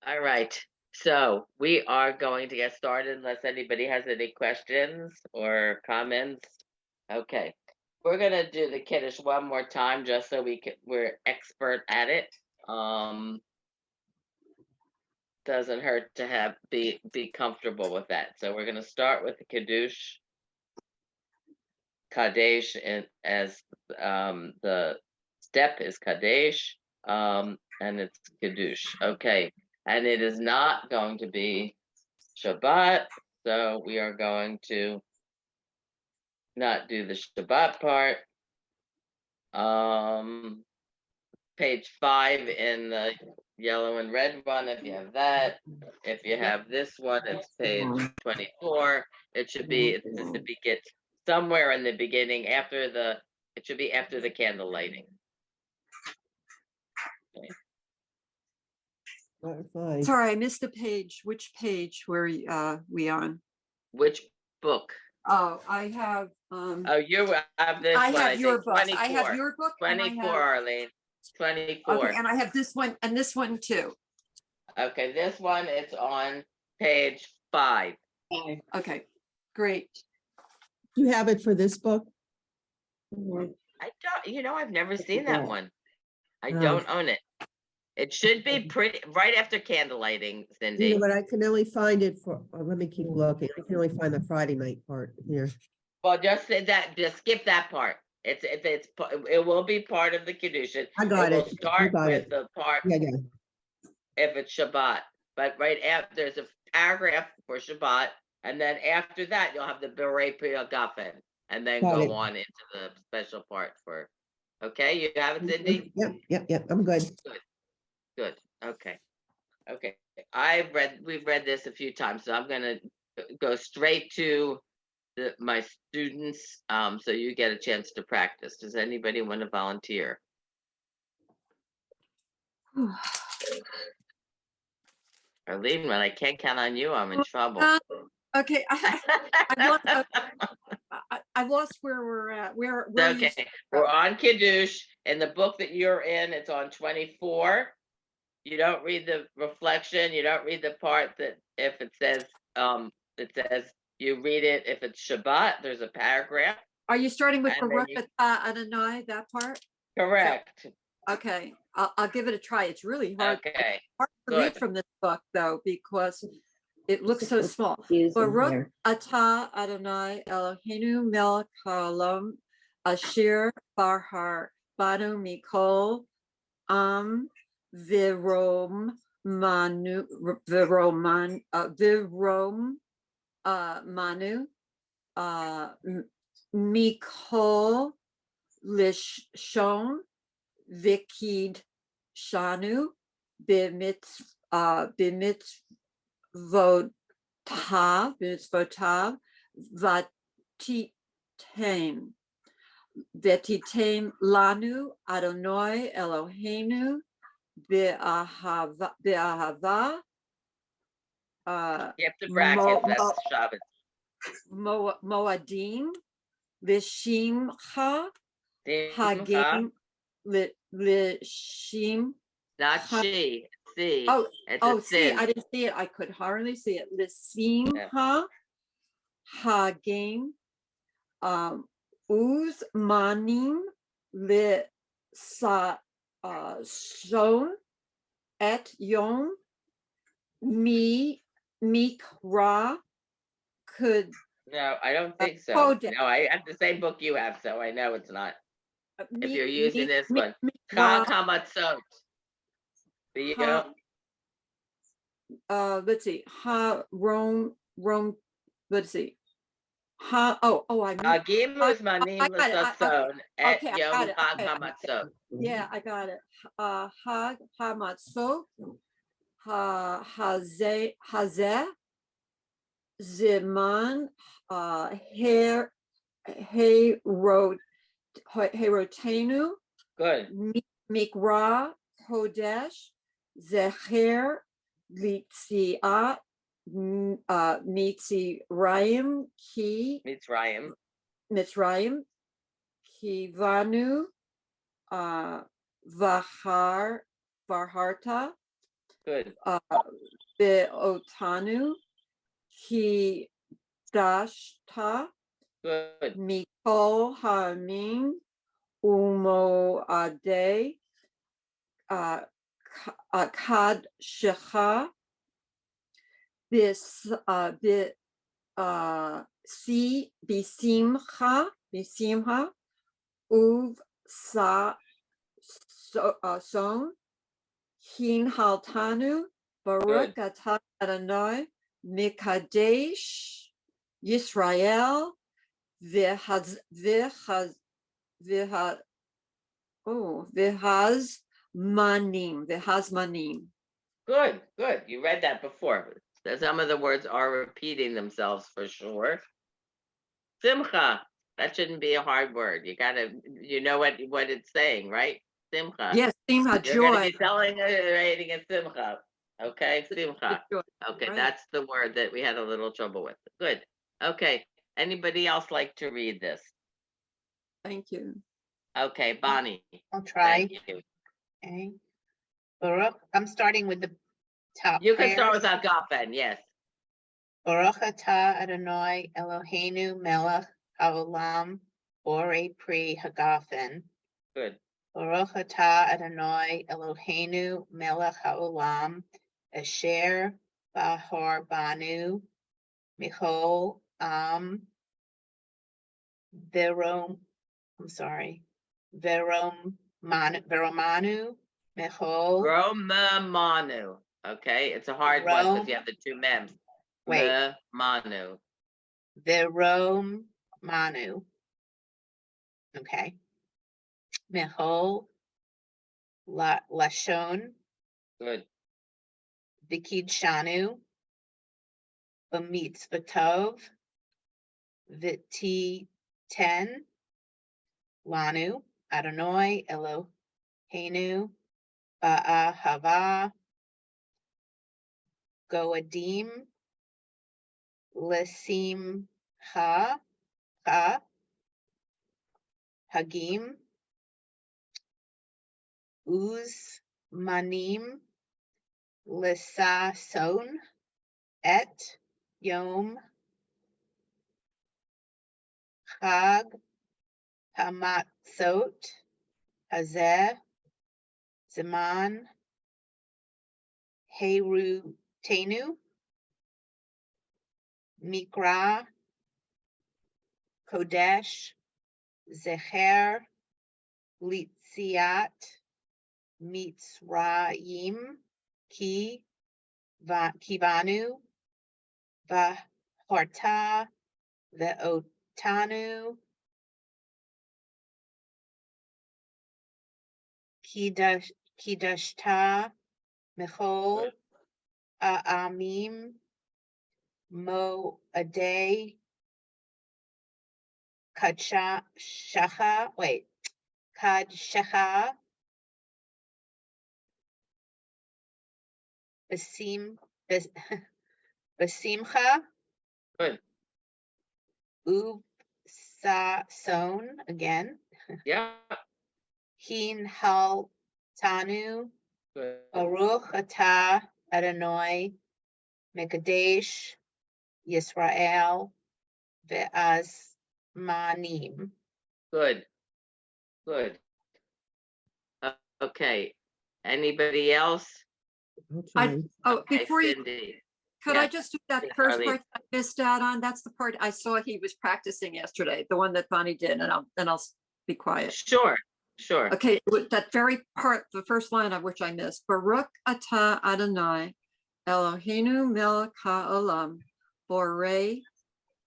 All right. So we are going to get started unless anybody has any questions or comments. Okay. We're gonna do the Kiddush one more time just so we're expert at it. Doesn't hurt to be comfortable with that. So we're gonna start with the Kiddush Kadesh and as the step is Kadesh, and it's Kiddush. Okay. And it is not going to be Shabbat, so we are going to not do the Shabbat part. Page 5 in the yellow and red one, if you have that. If you have this one, it's page 24. It should be get somewhere in the beginning it should be after the candle lighting. Okay. Sorry, I missed a page. Which page were we on? Which book? Oh, I have. Oh, you have this I one. have your book. 24. I have your book. 24, Arlene. 24. Okay, and I have this one and this one too. Okay, this one it's on page 5. Okay, great. Do you have it for this book? I don't, I've never seen that one. I Oh. don't own it. It should be pretty right after candle lighting, Cindy. You know, but I can only find it for, let me keep looking. I can only find the Friday night part here. Well, just skip that part. It will be part of the Kiddushin. I got it. We'll start got with it. the part Yeah. if it's Shabbat. But right after there's a paragraph for Shabbat, and then after that you'll have the Berei Gafen, and then Got go it. on into the special part for. Okay, you have it, Cindy? Yep. I'm good. Good. Okay. We've read this a few times, so I'm gonna go straight to my students, so you get a chance to practice. Does anybody want to volunteer? Arlene, when I can't count on you, I'm in trouble. Okay, I've lost where we're at. Where Okay, we're on Kiddush. In the book that you're in, it's on 24. You don't read the reflection. You don't read the part that if it says you read it. If it's Shabbat, there's a paragraph. Are you starting with And then Baruch Adonai, that part? Correct. Okay, I'll give it a try. It's really hard. Okay. Hard to read from this book though, because it looks so small. Baruch Atah Adonai Eloheinu melech haolam asher barhar banu mikol virom manu mikol lishon vikid shanu b'mitzvotav vatitem lanu Adonai Eloheinu be'ahava. You have to bracket. That's Shabbat. Moadim Lishimcha Hagim Lishim. Not she. See. See, I didn't see it. I could hardly see it. Lishimcha Hagim Uzmanim Son et Yom Mikra could. No, I don't think so. No, I have the same book you have, so I know it's not. If you're using this one, Chag Hamatzot. Let's see. Let's see. I Hagim Uzmanim L'Satzon et Yom Chag Hamatzot. Yeah, I got it. Chag Hamatzot Hazeh Ziman Herotenu. Good. Mikra Kodesh Zecher Litziat Mitzrayim Kivanu Vaharta Good. Be'otanu ki dashta Good. mikol ha'amim umo'adei kad shecha bisimcha uv son hin haltanu baruch Good. atah Adonai mikadesh Yisrael v'haz manim. Good. Good. You read that before. Some of the words are repeating themselves for sure. Simcha. That shouldn't be a hard word. You know what it's saying, right? Simcha. Yes, simcha, You're going to joy. be rating a simcha. Okay, simcha. Joy. Okay, Right. that's the word that we had a little trouble with. Good. Okay. Anybody else like to read this? Thank you. Okay, Bonnie. I'll try. Thank you. Okay. Baruch, I'm starting with the top. You can start with prayers. Agafen, yes. Baruch atah Adonai Eloheinu melech haolam borei pri hagafen. Good. Baruch atah Adonai Eloheinu melech haolam asher bahar banu michol verom. I'm sorry. Veromanu michol. Romanu. Okay, it's a hard one because you have the two mems. Wait. Manu. Veromanu. Okay. Mehol Lashon Good. Vikidshanu Bamitzvatov Viti Ten Lanu Adonai Eloheinu Ba'ahava Goadim Lesim Ha Hagim Uz Manim Lisason Et Yom Chag Hamatzot Hazeh Zaman Herutenu Mikra Kodesh Zecher Litziat Mitzrayim Kivanu Vaharta Ve'otanu Kidashta Mechol Amim Mo'adei Kadshecha Basimcha Good. Ubsason again. Yeah. Hin hal tanu Good. Baruch atah Adonai Mekadesh Yisrael ve'azmanim. Good. Good. Okay. Anybody else? I'll I- try. Oh, Okay, before you, Cindy. could I yes, just do that please, first Arlene. part that I missed out on? That's the part I saw he was practicing yesterday, the one that Bonnie did, and I'll be quiet. Sure. Sure. Okay, with that very part, the first line of which I missed, Baruch atah Adonai Eloheinu melech haolam borei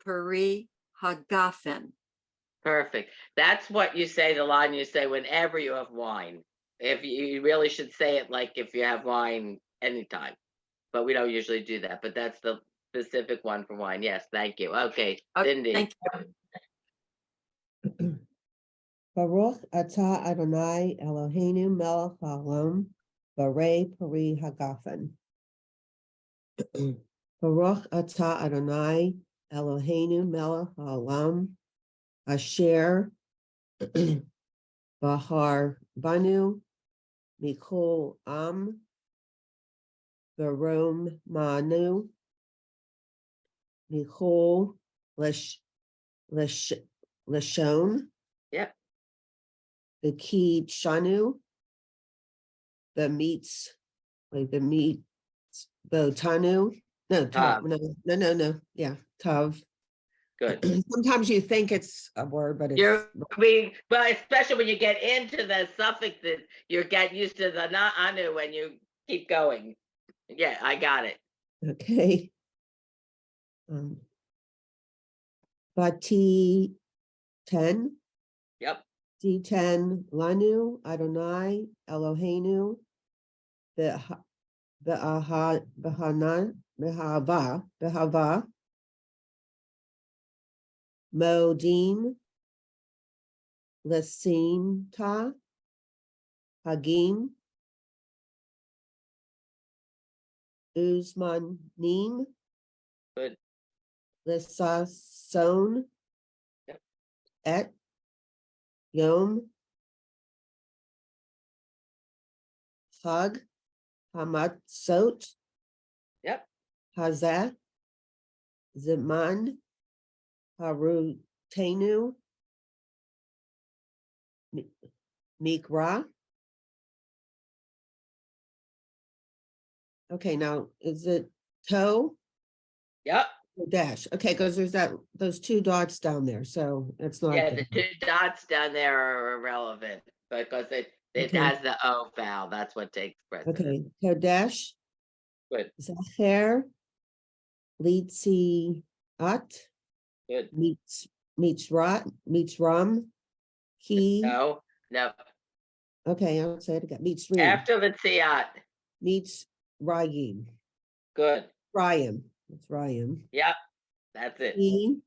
peri hagafen. Perfect. That's what you say, the line you say whenever you have wine. If you really should say it like if you have wine anytime. But we don't usually do that. But that's the specific one for wine. Yes, thank you. Okay, Cindy. Thank you. Baruch atah Adonai Eloheinu melech haolam barei peri hagafen. Baruch atah Adonai Eloheinu melech haolam asher bahar banu mikol Varom Manu, Nicole Lashon, Yep. the key Shanu, the meats, Botanu. No, Tav. no, yeah, Tav. Good. Sometimes you think it's a word, but it's, Well, especially when you get into the suffixes, you get used to the na anu when you keep going. Yeah, I got it. okay. Bati 10, Yep. D10, Lanu, Adonai, Eloheinu, Behava, Modim, Lesinta, Hagim, Uzmanim, Good. Lesason, Yep. Et, Yom, Chag, Hamatzot, Yep. Hazeh, Zeman, Harutenu, Mikra. Okay, now is it toe Yep. or dash? Okay, because there's those two dots down there, so it's not. Yeah, the- the two dots down there are irrelevant because it Okay. has the O vowel. That's what takes precedence. Okay, Kodesh, Good. Zacher, Litzi At, Good. meets Ram, Ki. No. Okay, I'll say it again. Meets Reem, After the Tziat. meets Rayim, Good. Rayim. It's Rayim. Yep. That's it. Ki,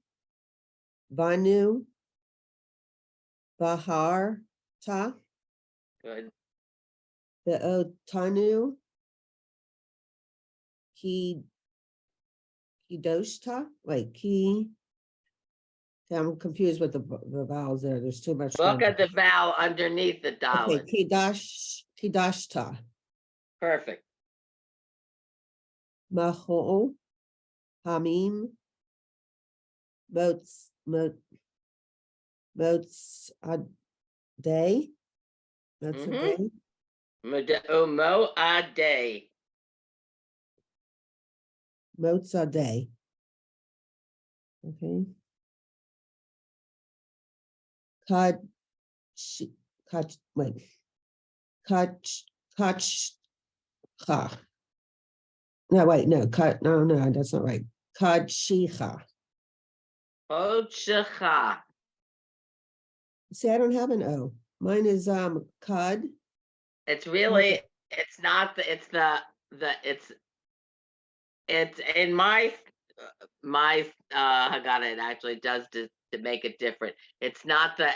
Vanu, Bahar, Ta, Good. the Otanu, Ki Kidoshta, wait, Ki. Okay, I'm confused with the vowels there. There's too much. Look going at the vowel underneath the on. dollar. Okay, Kidashta, Perfect. Maho, Hamim, Mots Day, Mhm. Mo a day. Day. Okay. Kachcha. No, wait, no, no, that's not right. Kadshicha. Hodshacha. See, I don't have an O. Mine is Kad. It's really, it's not the, it's in my Haggadah, it actually does to make it different. It's not the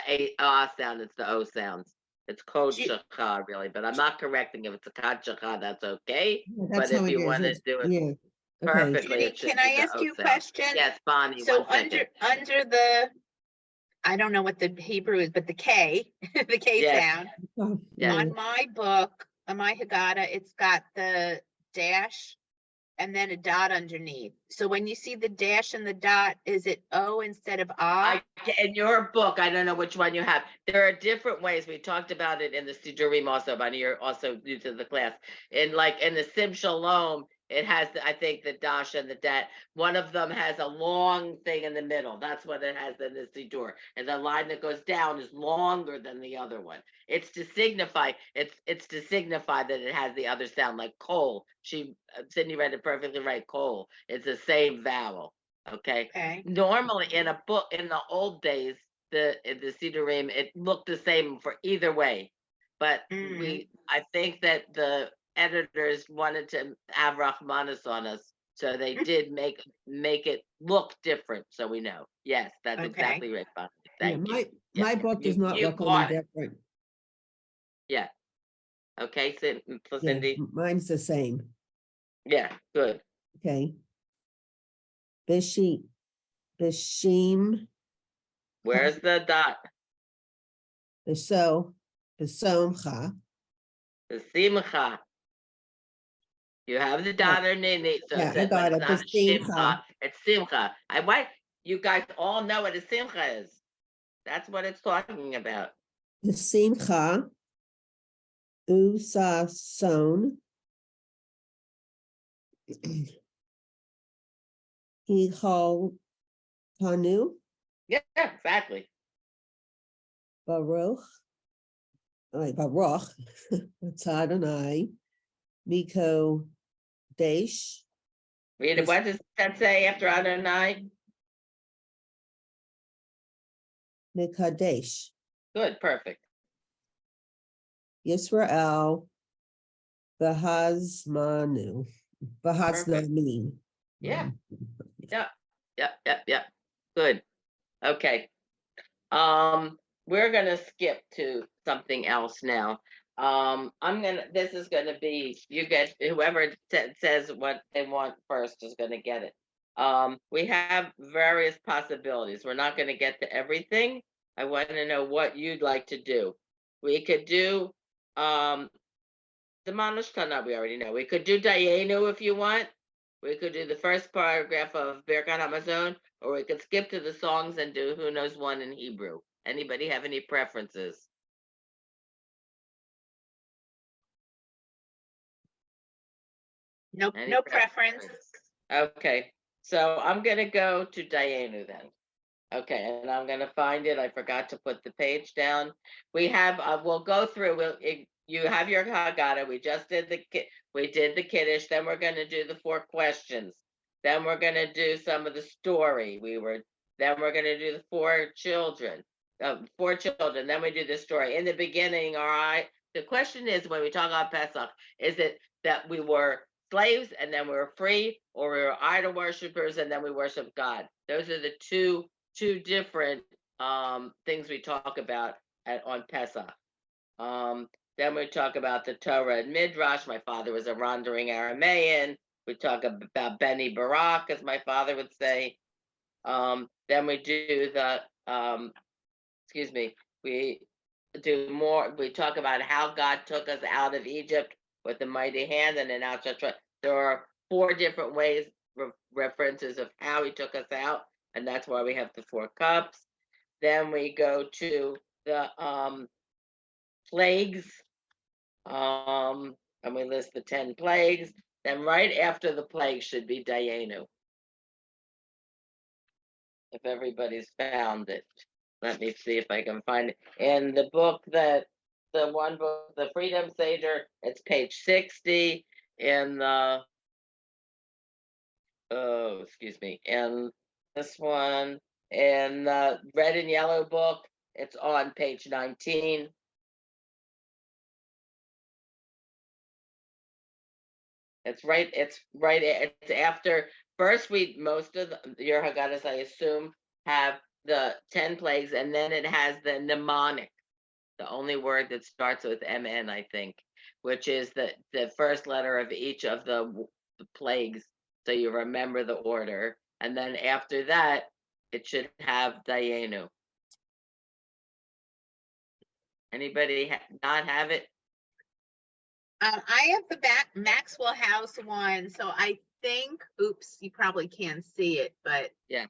sound, it's the O sounds. It's code shakha, really, but I'm not correcting if it's a kad shakha, that's okay. That's But how if it you is. want to It's- do it Yeah. Okay. perfectly, Judy, it should can be I the ask O you a sound. question? Yes, Bonnie, So 1 second. under the, I don't know what the Hebrew is, but the K, the K Yes. sound, Oh, Yeah. on my book, on my Haggadah, it's got the dash and then a dot underneath. So when you see the dash and the dot, is it O instead of A? In your book, I don't know which one you have. There are different ways. We talked about it in the Sidurim also, Bonnie, you're also new to the class. In the Sim Shalom, it has, I think, the dash and the dat. One of them has a long thing in the middle. That's what it has in the Sidur. And the line that goes down is longer than the other one. It's to signify, it's to signify that it has the other sound, like coal. Sydney read it perfectly right, coal. It's the same vowel. Okay. Okay. Normally in a book in the old days, the Sidurim, it looked the same for either way. But I think that the editors wanted to have Rahmanis on us. So they did make it look different. So we know. Yes, that's Okay. exactly right, Bonnie. Yeah, Thank you. my book does not you look any caught it. different. Yeah. Okay, Yeah, Cindy. mine's the same. Yeah, good. Okay. Bishim, Where's the dot? Besomcha, The simcha. You have the dot underneath, so Yeah, I but got it's it. not The a simcha. shimcha, it's simcha. You guys all know what a simcha is. That's what it's talking about. The simcha. Usason. Ihol Panu. Yeah, exactly. Baruch. Like Baruch. Adonai. Miko Desh. Read it. What does that say after Adonai? Mikadesh. Good, perfect. Yisrael. Bahazmanu. Bahaznami. Yeah. Yep. Good. Okay. We're gonna skip to something else now. This is gonna be, you get, whoever says what they want first is gonna get it. We have various possibilities. We're not gonna get to everything. I want to know what you'd like to do. We could do, the Manushtana, we already know. We could do Dayenu if you want. We could do the first paragraph of Birkat Hamazon, or we could skip to the songs and do Who Knows One in Hebrew. Anybody have any preferences? Nope, Any no preference. Okay, so I'm gonna go to Dayenu then. Okay, and I'm gonna find it. I forgot to put the page down. We have, we'll go through, you have your Haggadah. We just did we did the Kiddush. Then we're gonna do the 4 questions. Then we're gonna do some of the story. Then we're gonna do the 4 children. 4 children. Then we do the story. In the beginning, all right. The question is, when we talk about Pesach, is it that we were slaves and then we were free, or we were idol worshippers and then we worship God? Those are the two different things we talk about on Pesach. Then we talk about the Torah and Midrash. My father was a wandering Aramaean. We talk about Beni Barak, as my father would say. Then we do the we do more. We talk about how God took us out of Egypt with the mighty hand and then out. There are 4 different ways, references of how he took us out, and that's why we have the 4 cups. Then we go to the plagues, and we list the 10 plagues. Then right after the plague should be Dayenu. If everybody's found it, let me see if I can find it in the book the one book, the Freedom Sager. It's page 60 in the in this one, in the red and yellow book. It's on page 19. It's right. It's after. First, most of your Haggadahs, I assume, have the 10 plagues, and then it has the mnemonic, the only word that starts with MN, I think, which is the first letter of each of the plagues, so you remember the order. And then after that, it should have Dayenu. Anybody not have it? I have the Maxwell House one, so I think, oops, you probably can't see it, but Yeah.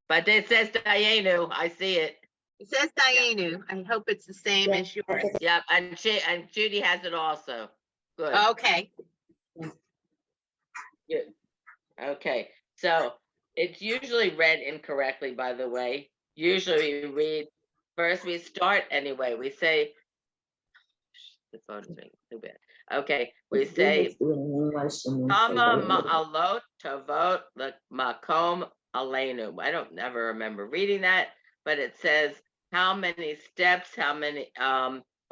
But it says Dayenu. I see it. it says Dayenu. I hope it's the same as yours. Yeah, and Judi has it also. Good. Okay. Good. Okay. So it's usually read incorrectly, by the way. Usually we read first. We start anyway. We say the phone is ringing. Too bad. Okay. We say Kama ma'alot tavot makom aleinu. I don't never remember reading that, but it says how many steps, how many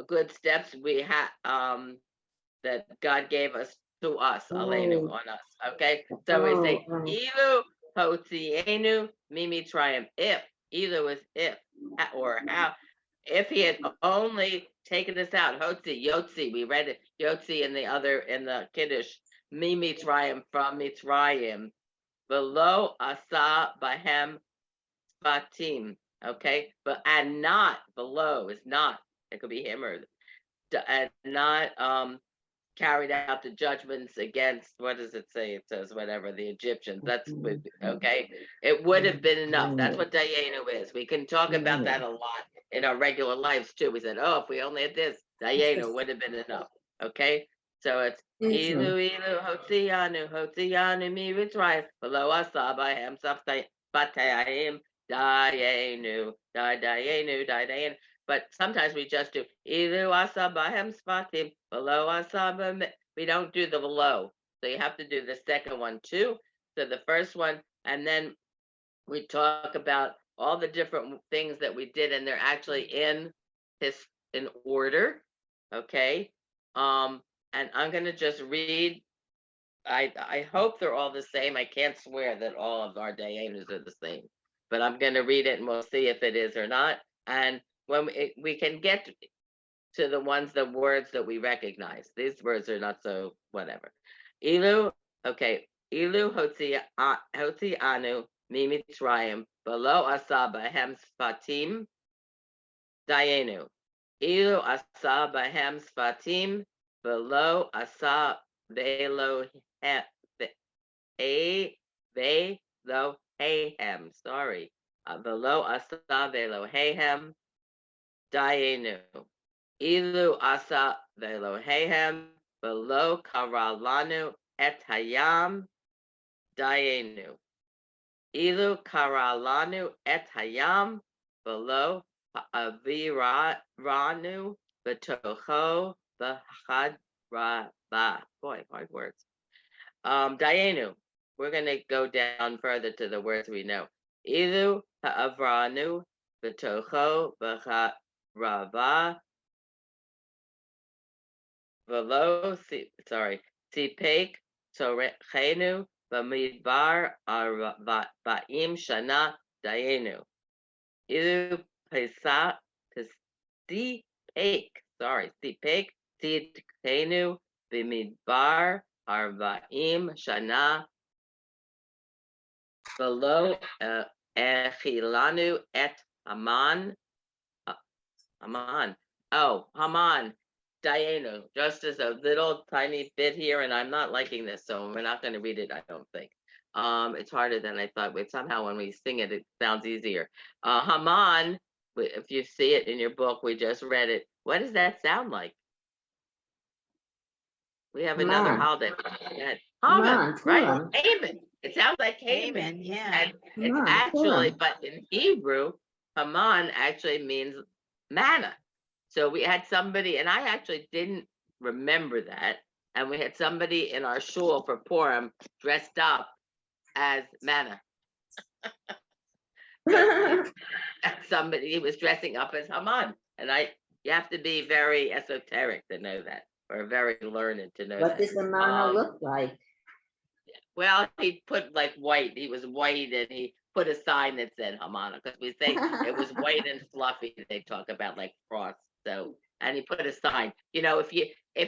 good steps we have that God gave us to us, aleinu, on us. Okay, so we say ilu hotzienu mimi trium. If ilu is if, or how, if he had only taken us out, hotzi yotzi, we read it yotzi in the Kiddush, mimi trium, from Mitzrayim, below asa bahem fatim. Okay, but and not below is not. It could be him or and not carried out the judgments against, what does it say? It says whatever, the Egyptians. That's okay. It would have been enough. That's what Dayenu is. We can talk about that a lot in our regular lives too. We said, oh, if we only had this, Dayenu would have been enough. Okay. So it's Ilu Ilu Hotzianu Hotzianu Mi Mitzrayim below Asabahem Batayim Dayenu Dayenu. But sometimes we just do Ilu Asabahem Sfatim below Asaba. We don't do the below. So you have to do the second one too. So the first one, and then we talk about all the different things that we did, and they're actually in order. Okay. And I'm gonna just read. I hope they're all the same. I can't swear that all of our Dayanas are the same, but I'm gonna read it and we'll see if it is or not. And when we can get to the words that we recognize. These words are not so whatever. Ilu, okay. Ilu hotzi anu mi Mitzrayim below asaba hem sfatim dayenu. Ilu asaba hem sfatim below asa velo hehem. Sorry. Below asa velo hehem dayenu. Ilu asa velohehem below karalanu et hayam dayenu. Ilu karalanu et hayam below aviranu betocho bahadra. Boy, hard words. Dayenu. We're gonna go down further to the words we know. Ilu ha'avranu betocho bahadra. Velo, Sipek, Torechenu, Bamidbar, Ba'im Shana, Dayenu. Ilu Pesa, Sipek, Titkenu, Bamidbar, Arba'im Shana, Velo, Echilanu, et Haman, Haman. Dayenu, just as a little tiny bit here, and I'm not liking this, so we're not going to read it, I don't think. It's harder than I thought, but somehow when we sing it, it sounds easier. Haman, if you see it in your book, we just read it. What does that sound like? We have another holiday. Haman, right? Haman. It sounds like Haman. Yeah. And it's actually, but in Hebrew, Haman actually means manna. So we had somebody, and I actually didn't remember that. And we had somebody in our shul for Purim dressed up as manna. Somebody was dressing up as Haman. And you have to be very esoteric to know that, or very learned to know that. What does the manna look like? Well, he put like white. He was white, and he put a sign that said Haman, because we say it was white and fluffy. They talk about like frost. So, and he put a sign. You know, if you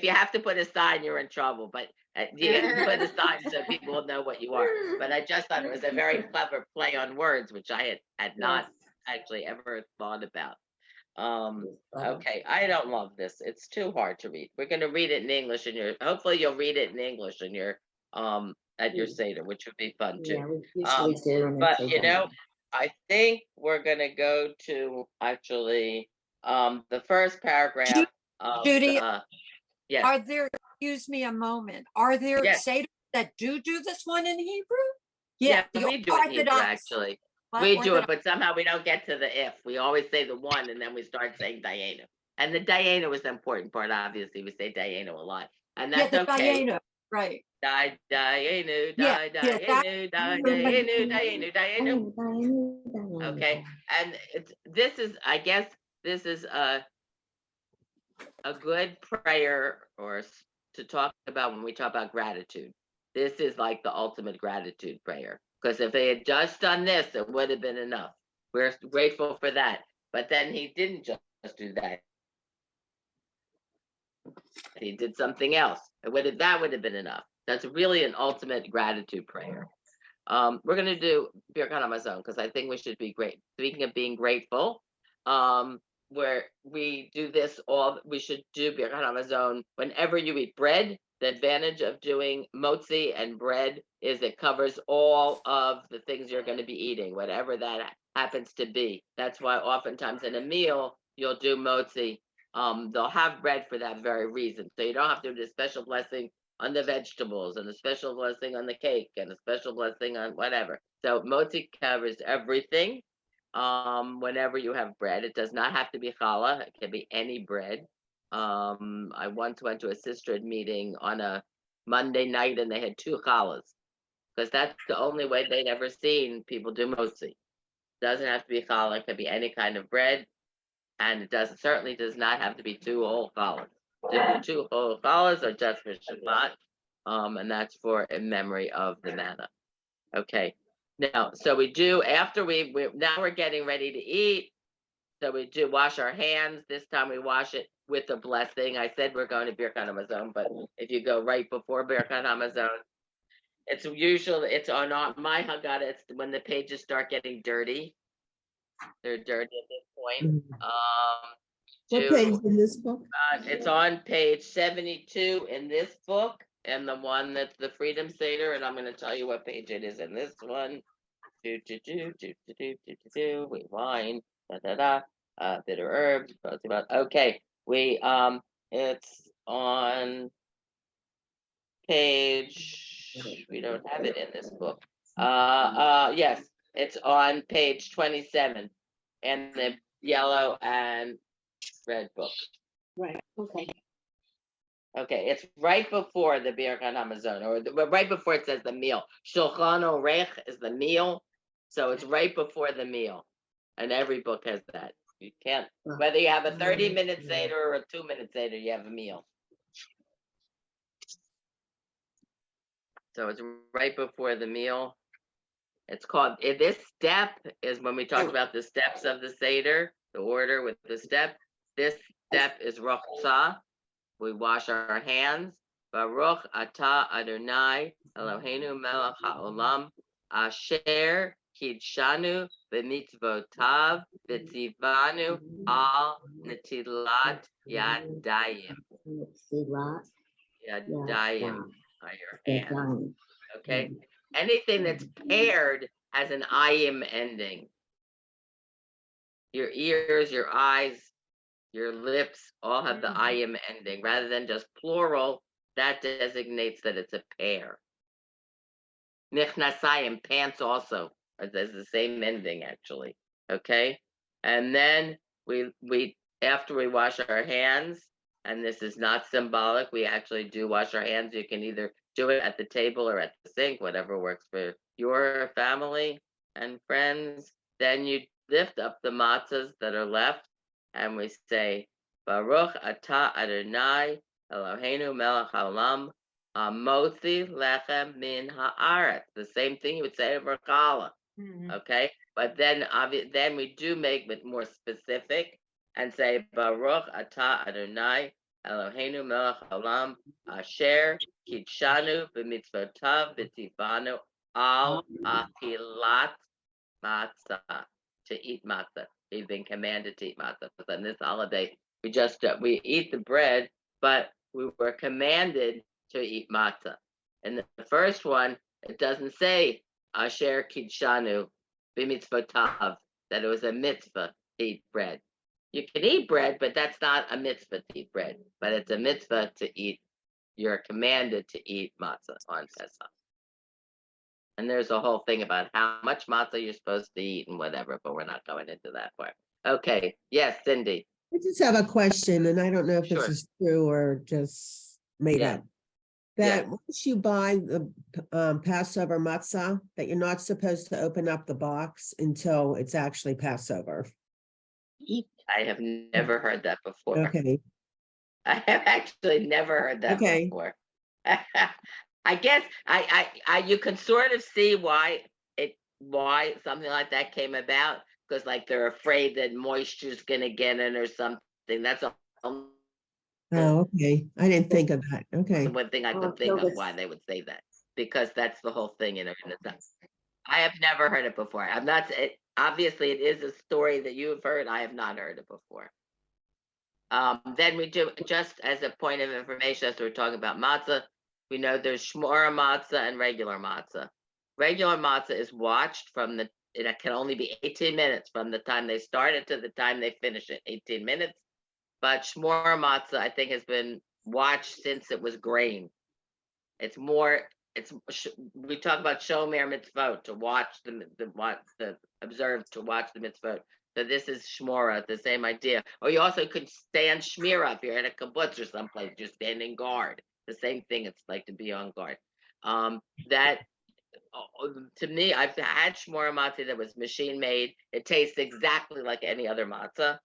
have to put a sign, you're in trouble. But you put a sign so people will know what you are. But I just thought it was a very clever play on words, which I had not actually ever thought about. Okay, I don't love this. It's too hard to read. We're going to read it in English, and hopefully you'll read it in English in your at your Seder, which would be fun too. Yeah, we usually do. But you know, I think we're going to go to actually. The first paragraph of Judi, yes. Are there, excuse me a moment, are there Seders that do this one in Hebrew? Yeah, we do it in Hebrew, actually. We do it, but somehow we don't get to the if. We always say the one, and then we start saying Dayenu. And the Dayenu is the important part, obviously. We say Dayenu a lot. And that's okay. Dayenu, right. Dayenu. Okay. And this is, I guess, this is a good prayer or to talk about when we talk about gratitude. This is like the ultimate gratitude prayer, because if they had just done this, it would have been enough. We're grateful for that. But then he didn't just do that. He did something else. That would have been enough. That's really an ultimate gratitude prayer. We're going to do Birkat Hamazon, because I think we should be great. Speaking of being grateful, where we do this we should do Birkat Hamazon whenever you eat bread. The advantage of doing motzi and bread is it covers all of the things you're going to be eating, whatever that happens to be. That's why oftentimes in a meal, you'll do motzi. They'll have bread for that very reason. So you don't have to do the special blessing on the vegetables and a special blessing on the cake and a special blessing on whatever. So motzi covers everything. Whenever you have bread, it does not have to be challah. It can be any bread. I once went to a sisterhood meeting on a Monday night and they had 2 challahs because that's the only way they'd ever seen people do motzi. Doesn't have to be challah. It can be any kind of bread, and it certainly does not have to be 2 whole challahs. 2 whole challahs are just for Shabbat, and that's in memory of the manna. Okay. Now, so we do after now we're getting ready to eat. So we do wash our hands. This time we wash it with a blessing. I said we're going to Birkat Hamazon, but if you go right before Birkat Hamazon, it's on my Haggadah. It's when the pages start getting dirty. They're dirty at this point. What page in this book? It's on page 72 in this book, and the one that's the Freedom Seder, and I'm going to tell you what page it is in this one. We wine, bitter herbs. Okay, it's on page. We don't have it in this book. Yes, it's on page 27, and the yellow and red book. Right, okay. Okay, it's right before the Birkat Hamazon, or right before it says the meal. Shulchan Orech is the meal, so it's right before the meal, and every book has that. You can't, whether you have a 30-minute Seder or a 2-minute Seder, you have a meal. So it's right before the meal. It's called, this step is when we talked about the steps of the Seder, the order with the step. This step is Rochza. We wash our hands. Baruch atah Adonai Eloheinu melech haolam asher kidshanu b'mitzvotav v'tzivanu al netilat yadayim. Yadayim are your hands. Okay? Anything that's paired has an ayim ending. Your ears, your eyes, your lips all have the ayim ending. Rather than just plural, that designates that it's a pair. Nichnasayim, pants also, there's the same ending actually. Okay? And then we after we wash our hands, and this is not symbolic, we actually do wash our hands. You can either do it at the table or at the sink, whatever works for your family and friends. Then you lift up the matzahs that are left, and we say, Baruch atah Adonai Eloheinu melech haolam motzi lechem min haaretz. The same thing you would say over challah. Okay, but then we do make it more specific and say Baruch atah Adonai Eloheinu melech haolam asher kidshanu b'mitzvotav v'tzivanu al achilat matzah, to eat matzah. We've been commanded to eat matzah. On this holiday, we eat the bread, but we were commanded to eat matzah. And the first one, it doesn't say asher kidshanu b'mitzvotav, that it was a mitzvah to eat bread. You can eat bread, but that's not a mitzvah to eat bread. But it's a mitzvah to eat. You're commanded to eat matzah on Pesach. And there's a whole thing about how much matzah you're supposed to eat and whatever, but we're not going into that part. Okay. Yes, Cindy. I just have a question, and I don't know if Sure. this is true or just made Yeah. up. That once you buy the Passover matzah, that you're not supposed to open up the box until it's actually Passover. I have never heard that before. Okay. I have actually never heard that Okay. before. I guess you can sort of see why something like that came about, because like they're afraid that moisture's gonna get in or something. That's all. Oh, okay. I didn't think of that. Okay. The one thing I could think of why they would say that, because that's the whole thing in a sense. I have never heard it before. obviously it is a story that you have heard. I have not heard it before. Then we do, just as a point of information, as we're talking about matzah, we know there's shmora matzah and regular matzah. Regular matzah is watched from it can only be 18 minutes from the time they start it to the time they finish it, 18 minutes. But shmora matzah, I think, has been watched since it was grain. It's more, we talk about shomer mitzvot, to watch observe, to watch the mitzvot. So this is shmora, the same idea. Or you also could stand shmira if you're in a kibbutz or someplace, you're standing guard. The same thing it's like to be on guard. That, to me, I've had shmora matzah that was machine made. It tastes exactly like any other matzah.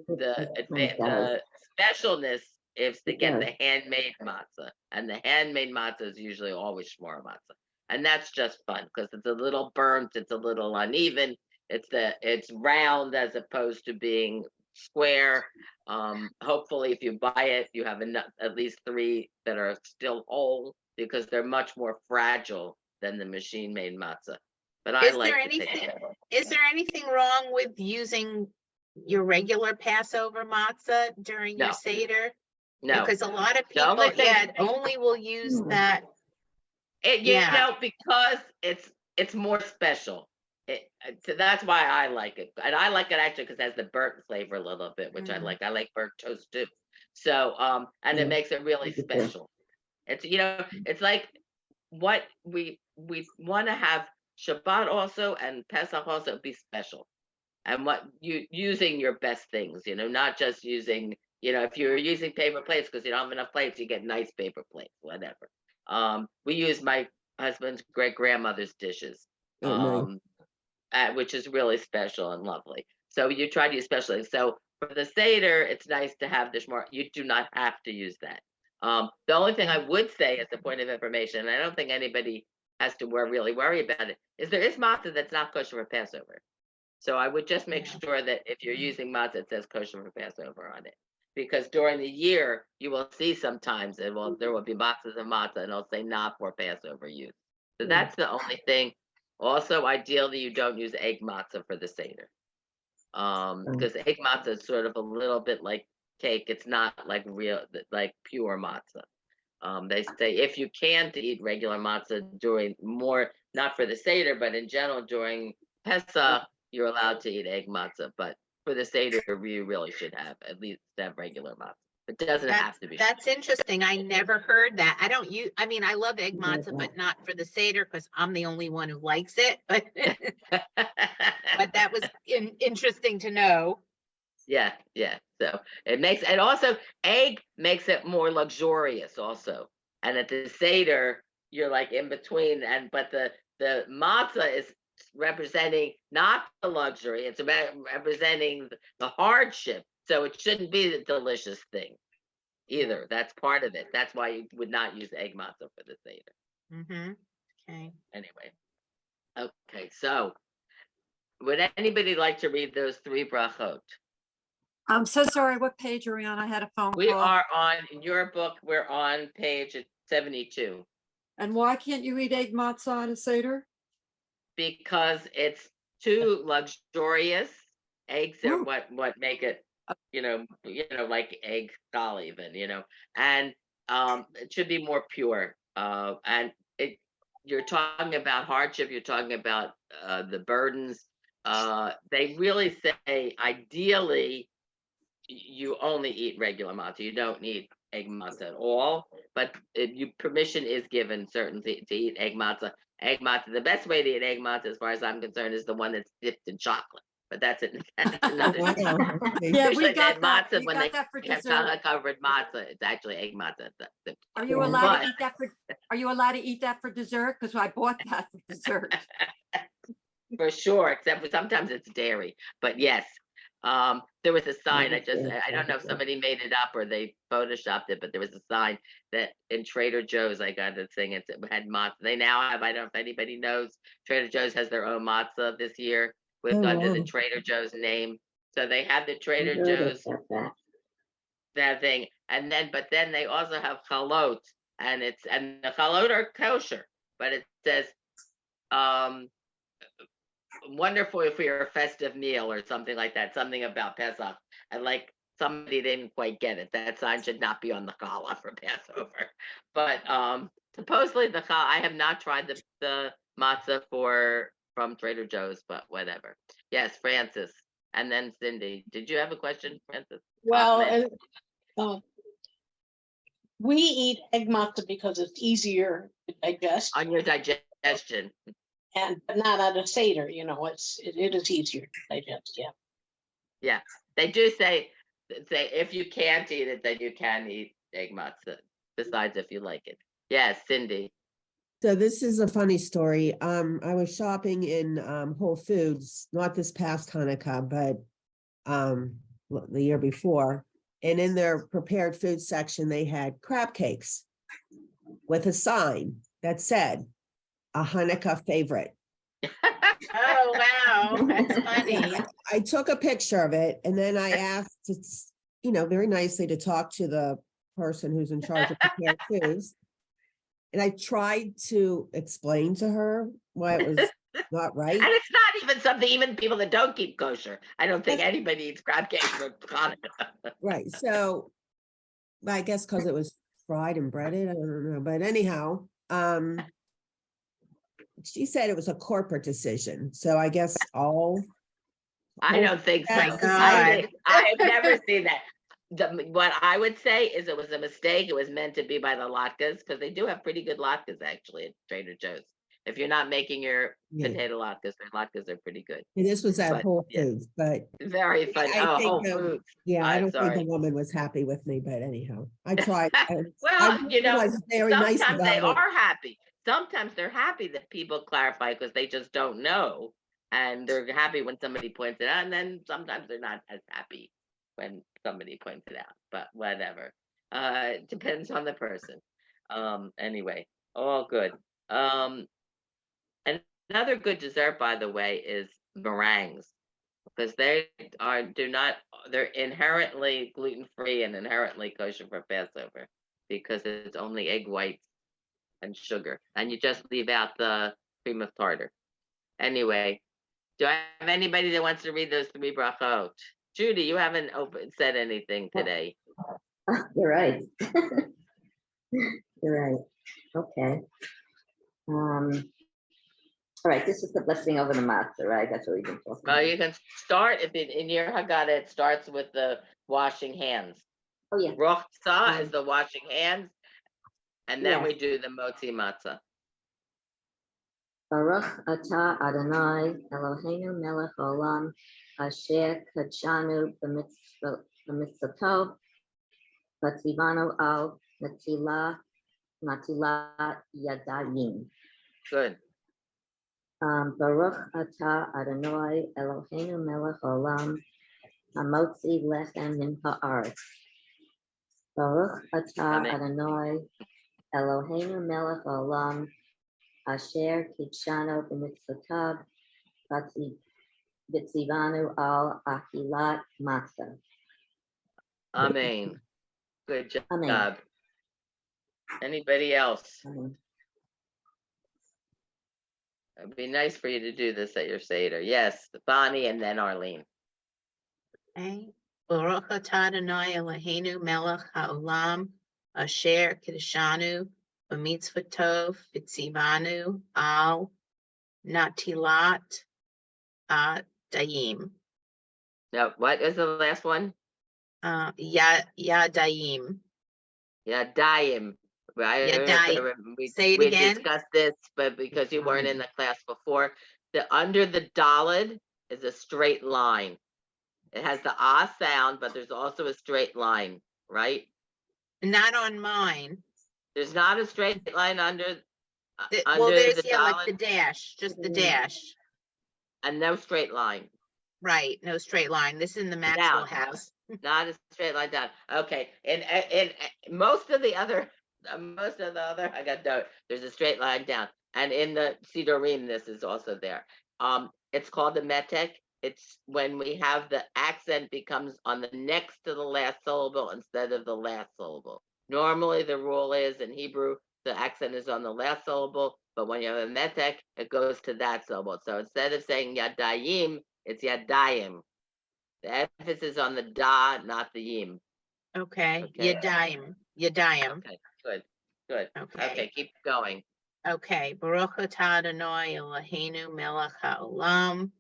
The specialness is to get the handmade matzah, and the handmade matzah is usually always shmora matzah, and that's just fun because it's a little burnt, it's a little uneven, it's round as opposed to being square. Hopefully, if you buy it, you have enough, at least 3 that are still whole, because they're much more fragile than the machine-made matzah. But I like to take care of it. Is there anything wrong with using your regular Passover matzah during your No. Seder? No, Because a lot of The people, only thing- only will use that. you know, because it's more special. So that's why I like it, and I like it actually because it has the burnt flavor a little bit, which I like. I like burnt toast too. So and it makes it really special. It's, you know, it's like what we want to have Shabbat also and Pesach also be special, and what you using your best things, you know, not just using, you know, if you're using paper plates because you don't have enough plates, you get nice paper plates, whatever. We use my husband's great grandmother's dishes, which is really special and lovely. So you try to use special. So for the Seder, it's nice to have the shmor. You do not have to use that. The only thing I would say as a point of information, and I don't think anybody has to really worry about it, is there is matzah that's not kosher for Passover. So I would just make sure that if you're using matzah, it says kosher for Passover on it. Because during the year, you will see sometimes there will be boxes of matzah and it'll say not for Passover use. So that's the only thing. Also, ideally, you don't use egg matzah for the Seder. Because egg matzah is sort of a little bit like cake. It's not like like pure matzah. They say if you can to eat regular matzah during not for the Seder, but in general during Pesach, you're allowed to eat egg matzah. But for the Seder, you really should at least have regular matzah. It doesn't have to be. That's interesting. I never heard that. I mean, I love egg matzah, but not for the Seder because I'm the only one who likes it. But but that was interesting to know. Yeah. So it also, egg makes it more luxurious also. And at the Seder, you're like in between, but the matzah is representing not the luxury, it's about representing the hardship. So it shouldn't be the delicious thing either. That's part of it. That's why you would not use egg matzah for the Seder. Okay. Anyway. Okay, so would anybody like to read those 3 brachot? I'm so sorry. What page are we on? I had a phone call. We are on, in your book, we're on page 72. And why can't you eat egg matzah at a Seder? Because it's too luxurious. Eggs are what make it, you know, like egg dal even, you know, and it should be more pure. And you're talking about hardship, you're talking about the burdens. They really say ideally you only eat regular matzah. You don't need egg matzah at all, but permission is given certainly to eat egg matzah. Egg matzah, the best way to eat egg matzah, as far as I'm concerned, is the one that's dipped in chocolate. But that's it. That's another thing. Yeah, Usually we got that. matzah, We when got they that for have dessert. chocolate covered matzah, it's actually egg matzah. Are you allowed to eat that for? Are you allowed to eat that for dessert? Because I bought that for dessert. For sure, except for sometimes it's dairy. But yes, there was a sign. I don't know if somebody made it up or they photoshopped it, but there was a sign that in Trader Joe's, I got the thing. It had matzah. They now have. I don't know if anybody knows. Trader Joe's has their own matzah this year under the Trader Joe's name. So they have the Trader Joe's that thing, but then they also have chalot, and the chalot are kosher, but it says wonderful for your festive meal or something like that, something about Pesach. And like somebody didn't quite get it. That sign should not be on the challah for Passover. But supposedly the challah, I have not tried the matzah from Trader Joe's, but whatever. Yes, Francis. And then Cindy. Did you have a question, Francis? Well, Comment. we eat egg matzah because it's easier to digest, On your digestion. and but not at a Seder, you know, it is easier to digest, yeah. Yeah. They do say if you can't eat it, then you can eat egg matzah, besides if you like it. Yes, Cindy. So this is a funny story. I was shopping in Whole Foods, not this past Hanukkah, but the year before. And in their prepared food section, they had crab cakes with a sign that said, "A Hanukkah favorite." Oh, wow, that's funny. I took a picture of it and then I asked, very nicely to talk to the person who's in charge of prepared foods. And I tried to explain to her why it was not right. And it's not even something, even people that don't keep kosher. I don't think anybody eats crab cakes for Hanukkah. Right. So I guess because it was fried and breaded, I don't know. But anyhow, she said it was a corporate decision. So I guess I don't think so. My I God. have never seen that. What I would say is it was a mistake. It was meant to be by the latkes, because they do have pretty good latkes actually at Trader Joe's. If you're not making your Yeah. potato latkes, their latkes are pretty good. And this was at But, Whole yeah. Foods, but Very funny. I Oh, think Whole that- Foods. yeah, I I'm don't think sorry. the woman was happy with me, but anyhow, I tried. Well, you know, was very nice sometimes they about it. are happy. Sometimes they're happy that people clarify because they just don't know. And they're happy when somebody points it out. And then sometimes they're not as happy when somebody points it out. But whatever. It depends on the person. Anyway, all good. And another good dessert, by the way, is meringues. Because they're inherently gluten-free and inherently kosher for Passover, because it's only egg whites and sugar, and you just leave out the cream of tartar. Anyway, do I have anybody that wants to read those 3 brachot? Judi, you haven't said anything today. You're right. You're right. Okay. All right, this is the blessing over the matzah, right? That's what we've been talking Well, about. you can start in your Haggadah. It starts with the washing hands. Oh, yeah. Rochza is the washing hands, and then Yeah. we do the motzi matzah. Baruch atah Adonai Eloheinu melech haolam asher kadshanu b'mitzvotov v'tzivanu al natilat yadayim. Good. Baruch atah Adonai Eloheinu melech haolam hamotzi lechem min haaretz. Baruch atah Amen. Adonai Eloheinu melech haolam asher kitshanu b'mitzvotav v'tzivanu al achilat matzah. Amen. Good job. Amen. Anybody else? Amen. It'd be nice for you to do this at your Seder. Yes, Bonnie and then Arlene. Okay. Baruch atah Adonai Eloheinu melech haolam asher kiddushanu b'mitzvotov v'tzivanu al natilat dayim. No, what is the last one? Yadayim. Yeah, Daim. Say it we again. discussed this, but because you weren't in the class before, under the Daled is a straight line. It has the ah sound, but there's also a straight line, right? Not on mine. There's not a straight line under Well, there's the like the Daled, dash, just the dash. and no straight line. Right, no straight line. This is in the Maxwell Down. house. Not a straight line down. Okay, in most of the other, I got no. There's a straight line down, and in the Sidorim, this is also there. It's called the metek. It's when we have the accent becomes on the next to the last syllable instead of the last syllable. Normally, the rule is in Hebrew the accent is on the last syllable, but when you have a metek, it goes to that syllable. So instead of saying yadayim, it's yadayim. The emphasis is on the da, not the yim. Okay, Okay. Yadayim. Okay, good, good. Okay. Okay, keep going. Okay, Baruch atah Adonai Eloheinu melech haolam,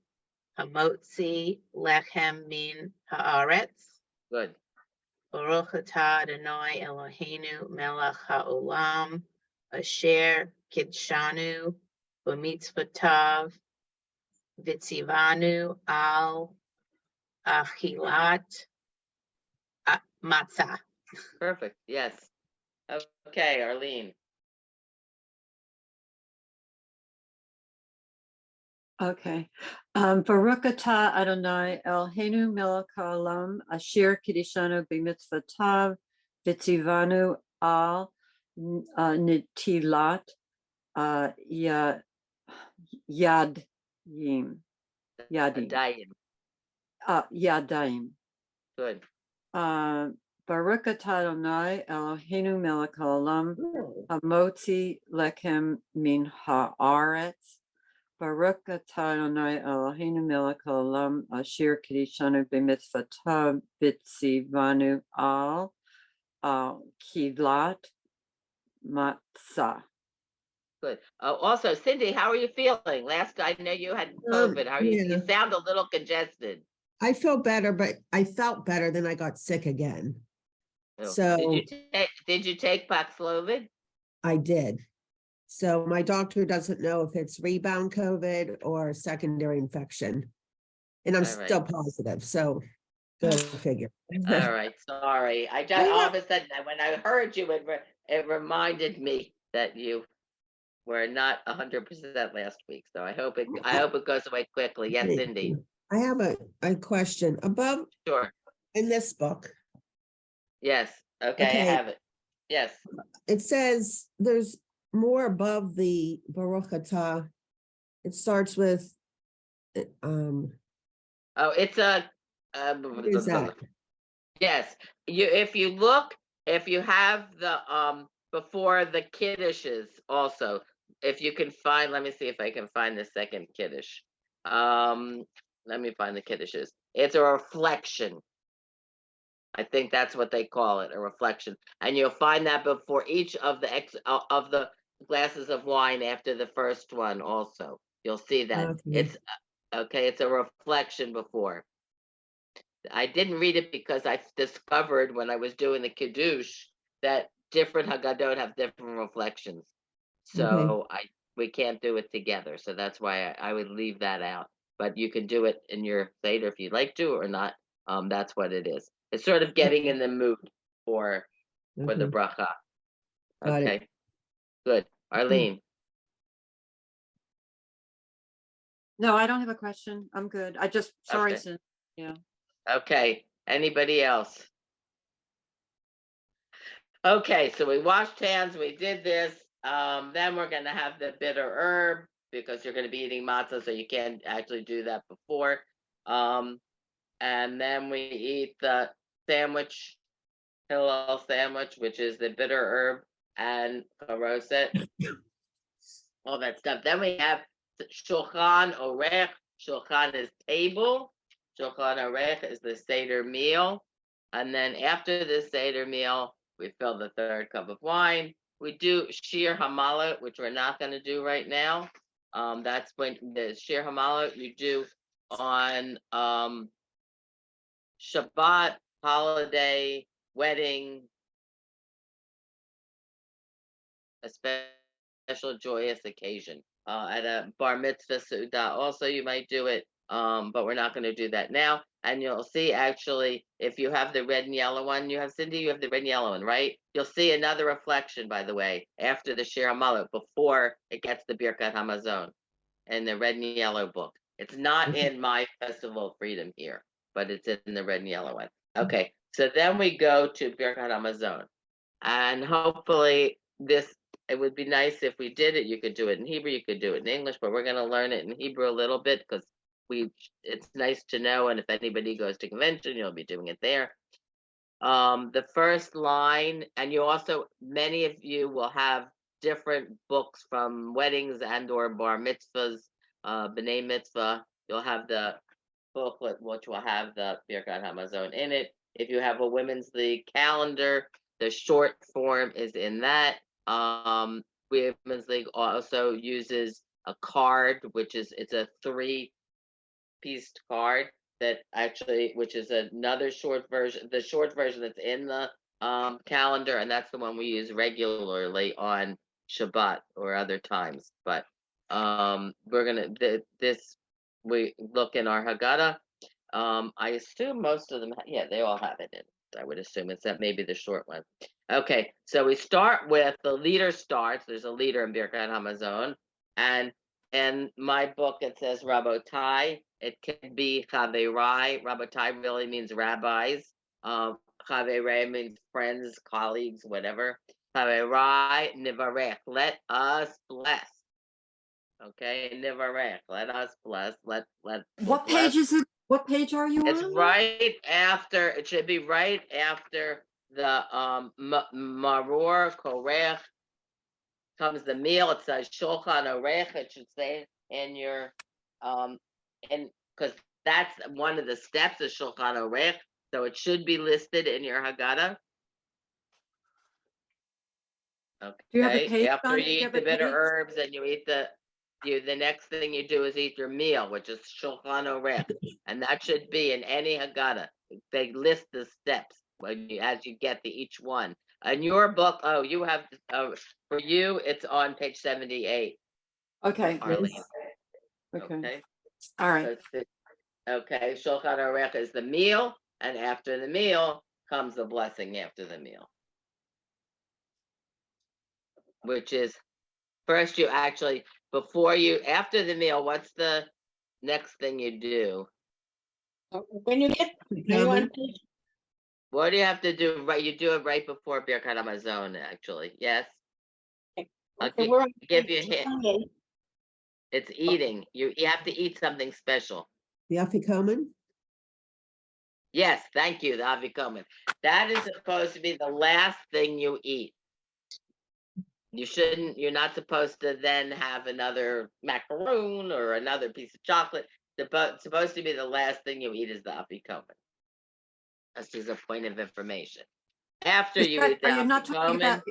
hamotzi lechem min haaretz. Good. Baruch atah Adonai Eloheinu melech haolam, asher kidshanu b'mitzvotav v'tzivanu al achilat matzah. Perfect. Yes. Okay, Arlene. Okay. Baruch atah Adonai Eloheinu melech haolam asher kiddushanu b'mitzvotav v'tzivanu al netilat yadim. Adayim. Yadayim. Good. Baruch atah Adonai Eloheinu melech haolam hamotzi lechem min haaretz. Baruch atah Adonai Eloheinu melech haolam asher kiddushanu b'mitzvotav v'tzivanu al kilat matzah. Good. Also, Cindy, how are you feeling? Last I know you had COVID. How are you? yeah. You sound a little congested. I feel better, but I felt better, then I got sick again. Oh, So did you take Paxlovid? I did. So my doctor doesn't know if it's rebound COVID or secondary infection. And I'm All right. still positive, so go figure. All right, sorry. I just all of a sudden when I heard you, it reminded me that you were not 100% last week. So I hope it goes away quickly. Yes, Thank Cindy. you. I have a question above Sure. in this book. Yes. Okay, I Okay. have it. Yes. It says there's more above the Baruch atah. It starts with Oh, it's a. what is that? Yes. If you have the before the kiddishes also, if you can find, let me see if I can find the second kiddish. Let me find the kiddishes. It's a reflection. I think that's what they call it, a reflection. And you'll find that before each of the glasses of wine after the first one also. You'll see that. Okay. It's okay, it's a reflection before. I didn't read it because I discovered when I was doing the Kiddush that different Haggadot have different reflections. So we can't do it together. So that's why I would leave that out. But you can do it in your Seder if you'd like to or not. That's what it is. It's sort of getting in the mood for the bracha. Got it. Okay, good. Arlene. No, I don't have a question. I'm good. I just, sorry, Okay. Cindy. Yeah. Okay, anybody else? Okay, so we washed hands, we did this. Then we're gonna have the bitter herb because you're gonna be eating matzah, so you can't actually do that before. And then we eat the sandwich, Hillel sandwich, which is the bitter herb and karoset, all that stuff. Then we have shulchan orech. Shulchan is table. Shulchan orech is the Seder meal. And then after the Seder meal, we fill the third cup of wine. We do Shir Hamalat, which we're not going to do right now. That's when the Shir Hamalat you do on Shabbat, holiday, wedding, a special joyous occasion. At a bar mitzvah suda also you might do it, but we're not going to do that now. And you'll see actually, if you have the red and yellow one, you have Cindy, you have the red and yellow one, right? You'll see another reflection, by the way, after the Shir HaMalot, before it gets the Birkat Hamazon in the red and yellow book. It's not in my Festival of Freedom here, but it's in the red and yellow one. Okay, so then we go to Birkat Hamazon. And hopefully it would be nice if we did it. You could do it in Hebrew, you could do it in English, but we're going to learn it in Hebrew a little bit because it's nice to know. And if anybody goes to convention, you'll be doing it there. The first line, and many of you will have different books from weddings and or bar mitzvahs, b'nai mitzvah. You'll have the booklet, which will have the Birkat Hamazon in it. If you have a women's league calendar, the short form is in that. Women's league also uses a card, it's a 3-piece card that actually, which is another short version, the short version that's in the calendar, and that's the one we use regularly on Shabbat or other times. But we're gonna this we look in our Haggadah. I assume most of them, yeah, they all have it in. I would assume, except maybe the short one. Okay, so we start with the leader starts. There's a leader in Birkat Hamazon, and in my book it says Rabotai. It can be Chaverai. Rabotai really means rabbis. Chaverai means friends, colleagues, whatever. Chaverai Nivarech. Let us bless. Okay, Nivarech. Let us bless. Let. What bless. page is it? What page are you It's on? right after. It should be right after the maror korech comes the meal. It says shulchan orech. It should say in your and because that's one of the steps of shulchan orech. So it should be listed in your Haggadah. Do you have a Okay. page After on you it? Do you eat have the a bitter page? herbs and you eat the next thing you do is eat your meal, which is shulchan orech, and that should be in any Haggadah. They list the steps when you, as you get to each one. In your book, oh, you have for you, it's on page 78. Okay. Arlene. Okay. Okay. All right. Okay. Shulchan orech is the meal, and after the meal comes the blessing after the meal, which is first you actually before you after the meal. What's the next thing you do? When you get, are you on page? What do you have to do? Right, you do it right before Birkat Hamazon. Actually, yes. I'll Okay, we're on give page you a hint. 28. It's eating. You have to eat something special. The Afikoman? Yes, thank you. The Avikomen. That is supposed to be the last thing you eat. You shouldn't. You're not supposed to then have another macaroon or another piece of chocolate. It's supposed to be the last thing you eat is the Avikomen. That's just a point of information. After Is you that- eat the Are you not talking Afikomen, about,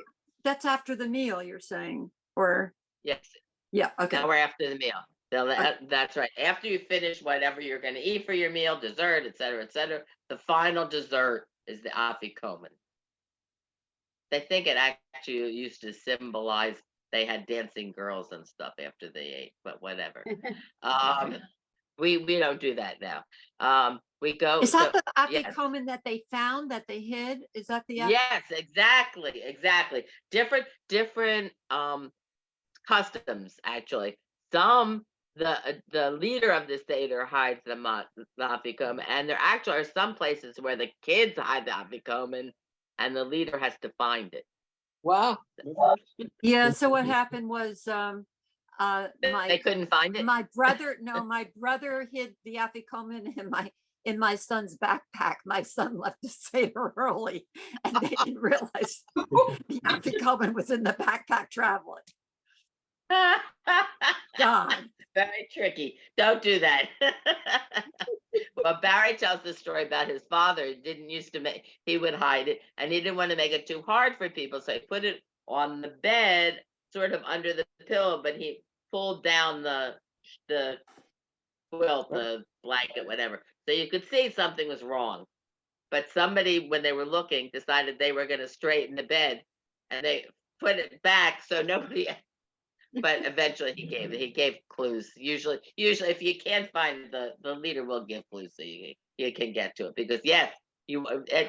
that's after the meal, you're saying, or, yes. yeah, okay. Now we're after the meal. That's right. After you finish whatever you're going to eat for your meal, dessert, etc., the final dessert is the afikomen. They think it actually used to symbolize they had dancing girls and stuff after they ate, but whatever. We don't do that now. We go. Is that so, the yes. afikomen that they found, that they hid? Is that the? Yes, exactly. Different customs actually. Some the leader of the seder hides the afikomen, and there actually are some places where the kids hide the afikomen, and the leader has to find it. Wow. Yeah, so what happened was, They couldn't find it. my brother hid the afikomen in my son's backpack. My son left the seder early, and they didn't realize the afikomen was in the backpack traveling. God. Very tricky. Don't do that. Well, Barry tells the story about his father. He would hide it, and he didn't want to make it too hard for people, so he put it on the bed, sort of under the pillow, but he pulled down the quilt, the blanket, whatever, so you could see something was wrong. But somebody, when they were looking, decided they were going to straighten the bed, and they put it back so nobody. But eventually he gave clues. Usually if you can't find the leader will give clues so you can get to it, because yes,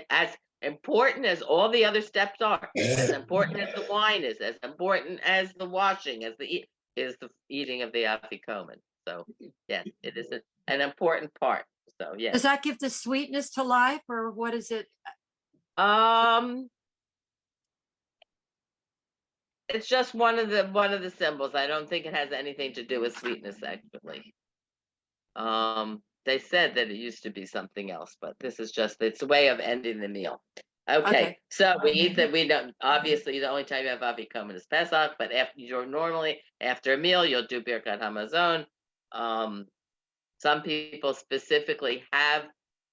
as important as all the other steps are, as important as the wine is, as important as the washing, as the eating of the afikomen. So yes, it is an important part. So yes. Does that give the sweetness to life, or what is it? It's just one of the symbols. I don't think it has anything to do with sweetness, actually. They said that it used to be something else, but this is just, it's a way of ending the meal. Okay, so we eat that. We don't, obviously, the only time you have Avikomen is Pesach, but normally after a meal, you'll do Birkat Hamazon. Some people specifically have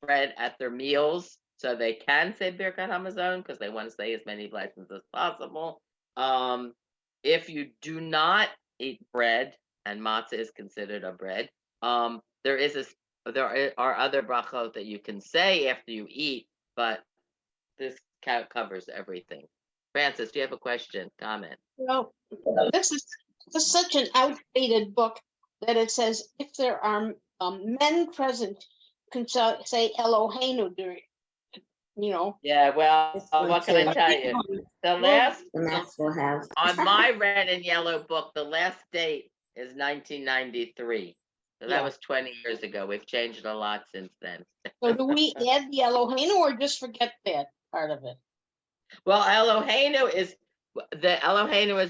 bread at their meals, so they can say Birkat Hamazon because they want to say as many blessings as possible. If you do not eat bread, and matzah is considered a bread, there are other brachot that you can say after you eat, but this covers everything. Francis, do you have a question, comment? Well, this is such an outdated book that it says if there are men present, can say Eloheinu during, Yeah, well, This one what can I too. tell you? The Well, last The math will have. on my red and yellow book, the last date is 1993. So that Yeah. was 20 years ago. We've changed a lot since then. So do we add the Eloheinu or just forget that part of it? Well, Eloheinu is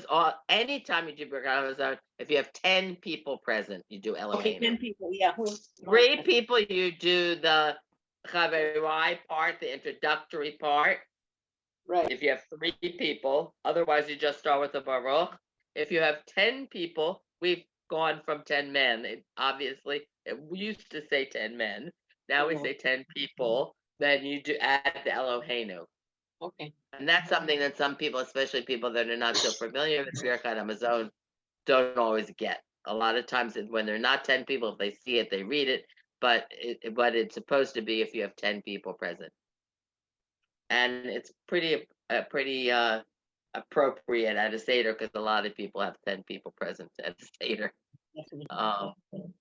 all anytime you do Birkat Hamazon, if you have 10 people present, you do Okay, 10 Eloheinu. people, yeah. 3 people, you do the Chaverai part, the introductory part. Right. If you have 3 people, otherwise you just start with the Baruch. If you have 10 people, we've gone from 10 men. We used to say 10 men. Now we Mhm. say 10 people. Then you do add the Eloheinu. Okay. And that's something that some people, especially people that are not so familiar with Birkat Hamazon, don't always get. A lot of times when they're not 10 people, if they see it, they read it. But what it's supposed to be if you have 10 people present. And it's pretty appropriate at a Seder because a lot of people have 10 people present at the Seder.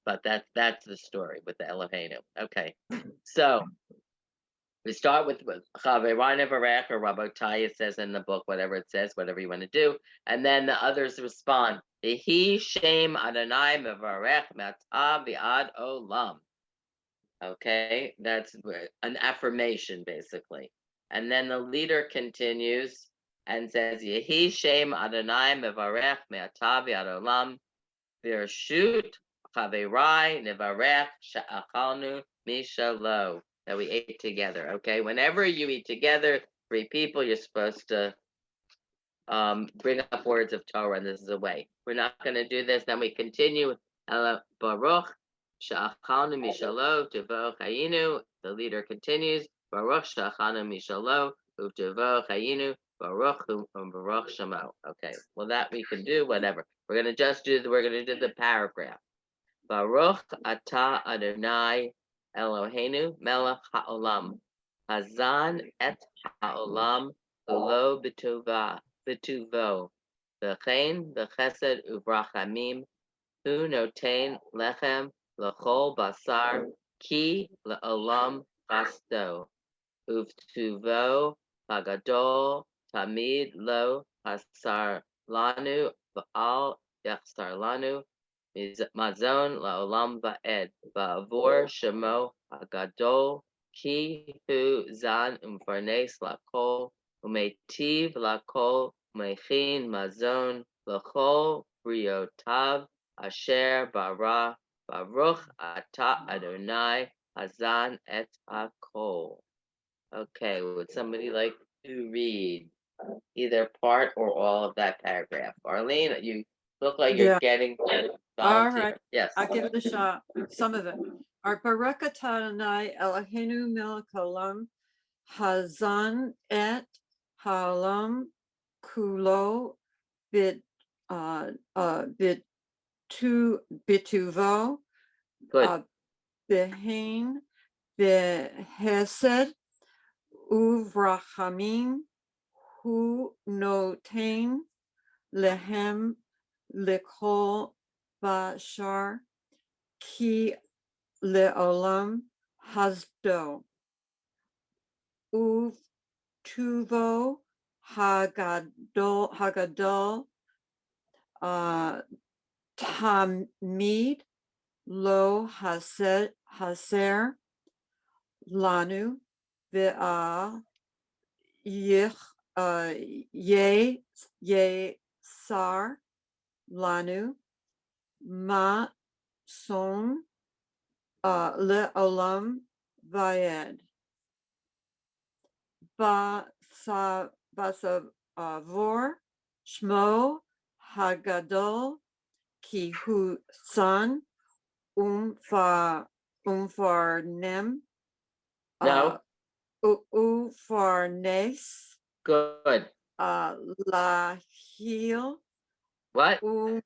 But that's the story with the Eloheinu. Okay, so we start with Chaverai Nevarech or Rabotai, it says in the book, whatever it says, whatever you want to do. And then the others respond, Yehi Shem Adonai Mevarech Matah V'ad Olam. Okay, that's an affirmation, basically. And then the leader continues and says, Yehi Shem Adonai Mevarech Me'atah V'ad Olam V'rshut Chaverai Nevarech Sha'achalnu Mishalo. That we ate together. Okay, whenever you eat together, 3 people, you're supposed to bring up words of Torah, and this is a way. We're not going to do this. Then we continue. Baruch Sha'achanu Mishalo Tuvo Chayinu. The leader continues. Baruch Sha'achanu Mishalo Utuvo Chayinu. Baruch Baruch Shemo. Okay, well that we can do whatever. We're going to do the paragraph. Baruch Atah Adonai Eloheinu Melech Haolam Hazan et Haolam Ulo B'tuvo V'chein V'chesed U'brachamim Hu Noten Lechem L'chol Basar Ki L'olam Chasto Uvtuvo Hagadol Tamid Lo Hasar Lanu V'al Yachsar Lanu Mazon La'olam Va'ed Ba'avor Shemo Hagadol Ki Hu Zan Umfarnes Lakol Umetiv Lakol Umechin Mazon L'chol Briotav Asher Bara Baruch Ata Adonai Hazan et Hakol. Okay, would somebody like to read either part or all of that paragraph? Arlene, you look like you're Yeah. getting All volunteer. right. Yes. I'll give it a shot. Some of it. Our Baruch Adonai Eloheinu melech haolam hazan et haolam kulo bituvo Good. behin behesed uvrachamim hu noten lehem likol bashar ki leolam hasdo uv tuvo hagadol tamid lo haser lanu ve'ah ye sar lanu ma son le'olam vayed Basavor, Shmo Hagadol, Ki Hu San, Umfarnem, No, Ufarnes, good. Lahil, What? Well,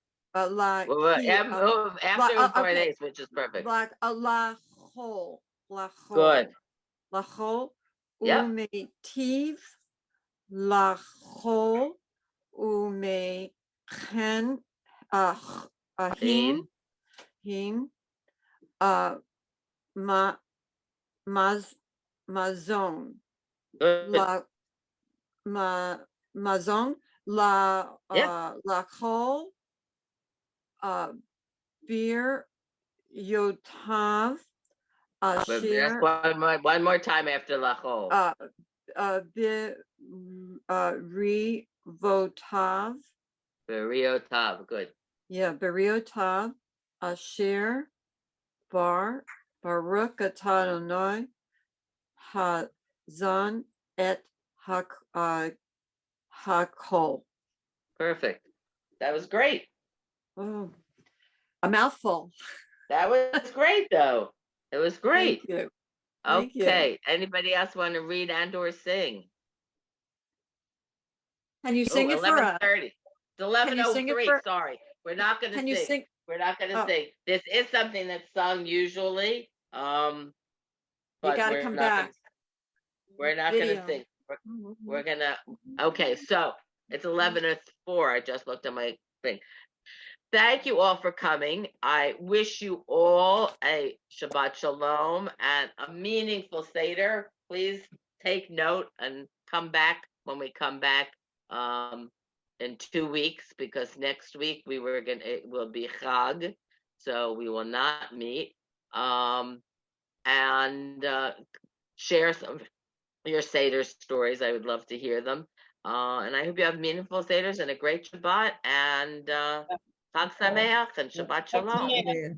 after okay. days, which is perfect. Like a lachol, Good. lachol, Yep. umetiv, lachol, umechen, Clean. him, mazon, Good. mazon, lachol, beer, yotav, But that's shir, one more time after lachol. Votav. Beriotav. Good. Yeah, Beriotav, Asher, Baruch atah Adonai, Hazan et Hakol. Perfect. That was great. Oh, a mouthful. That was great, though. It was great. Thank you. Thank you. Okay. Anybody else want to read and/or sing? Can you sing it for us? 11:30. It's Can you sing it 11:03. for? Sorry, we're not going to Can you sing. sing? We're not going to Oh. sing. This is something that's sung usually. You But got to we're come not back. we're not going to Video. sing. We're gonna. Okay, so it's 11:04. I just looked at my thing. Thank you all for coming. I wish you all a Shabbat Shalom and a meaningful Seder. Please take note and come back when we come back in 2 weeks, because next week it will be Chag, so we will not meet. And share some of your Seder stories. I would love to hear them. And I hope you have meaningful Seders and a great Shabbat, and Chag Sameach and Shabbat Shalom. Yeah.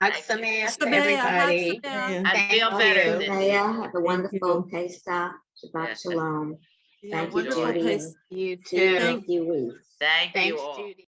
Hag Thank you. Sameach, Sameach, everybody. Sameach. Yeah. And feel Thank better, you. Cindy. Have a wonderful you. Pesach. Shabbat Yes. Shalom. Yeah, Thank you, wonderful Judi. place. and You See you in a too. Thank- few weeks. Thank you Thanks, all. Judy.